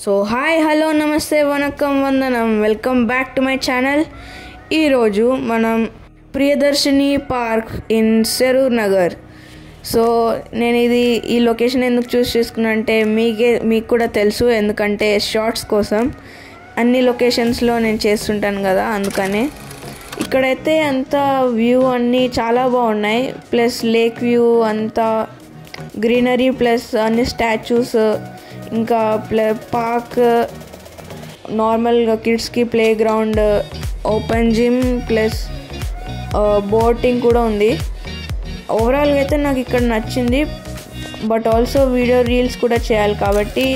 So hi hello నమస్తే వనక్కం వందనం welcome back to my channel. ఈరోజు మనం Priyadarshini park in Saroor Nagar. So నేను ఈ లొకేషన్ ఎందుకు చూస్ చేసుకున్నా అంటే మీకు కూడా తెలుసు, ఎందుకంటే షార్ట్స్ కోసం అన్ని లొకేషన్స్లో నేను చేస్తుంటాను కదా, అందుకనే. ఇక్కడైతే అంతా వ్యూ అన్నీ చాలా బాగున్నాయి, ప్లస్ లేక్ వ్యూ అంతా గ్రీనరీ, ప్లస్ అన్ని స్టాచ్యూస్, ఇంకా పార్క్, నార్మల్గా కిడ్స్కి play ground, open gym, plus boating కూడా ఉంది. ఓవరాల్గా అయితే నాకు ఇక్కడ నచ్చింది, బట్ ఆల్సో వీడియో రీల్స్ కూడా చేయాలి కాబట్టి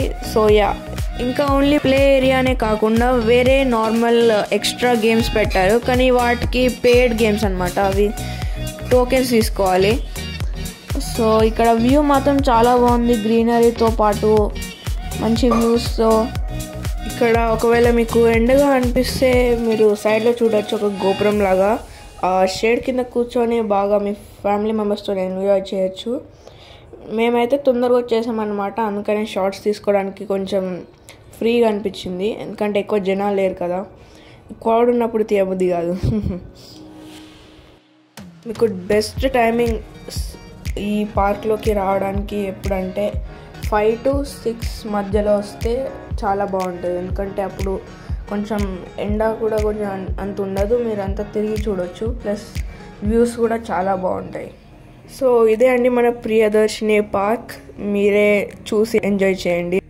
ఇంకా ఓన్లీ ప్లే ఏరియానే కాకుండా వేరే నార్మల్ ఎక్స్ట్రా గేమ్స్ పెట్టారు, కానీ వాటికి పెయిడ్ గేమ్స్ అనమాట, అవి టోకెన్స్ తీసుకోవాలి. సో ఇక్కడ వ్యూ మాత్రం చాలా బాగుంది, గ్రీనరీతో పాటు మంచి వ్యూస్తో. ఇక్కడ ఒకవేళ మీకు ఎండగా అనిపిస్తే మీరు సైడ్లో చూడొచ్చు ఒక గోపురం లాగా, ఆ షేడ్ కింద కూర్చొని బాగా మీ ఫ్యామిలీ మెంబర్స్తో ఎంజాయ్ చేయొచ్చు. మేమైతే తొందరగా వచ్చేసామన్నమాట, అందుకనే షార్ట్స్ తీసుకోవడానికి కొంచెం ఫ్రీగా అనిపించింది, ఎందుకంటే ఎక్కువ జనాలు లేరు కదా, క్రౌడ్ ఉన్నప్పుడు తీయబుద్ధి కాదు. మీకు బెస్ట్ టైమింగ్ ఈ పార్క్లోకి రావడానికి ఎప్పుడంటే 5 to 6 మధ్యలో వస్తే చాలా బాగుంటుంది, ఎందుకంటే అప్పుడు కొంచెం ఎండ కూడా కొంచెం అంత ఉండదు, మీరు అంతా తిరిగి చూడొచ్చు, ప్లస్ వ్యూస్ కూడా చాలా బాగుంటాయి. సో ఇదే అండి మన ప్రియదర్శిని పార్క్, మీరే చూసి ఎంజాయ్ చేయండి.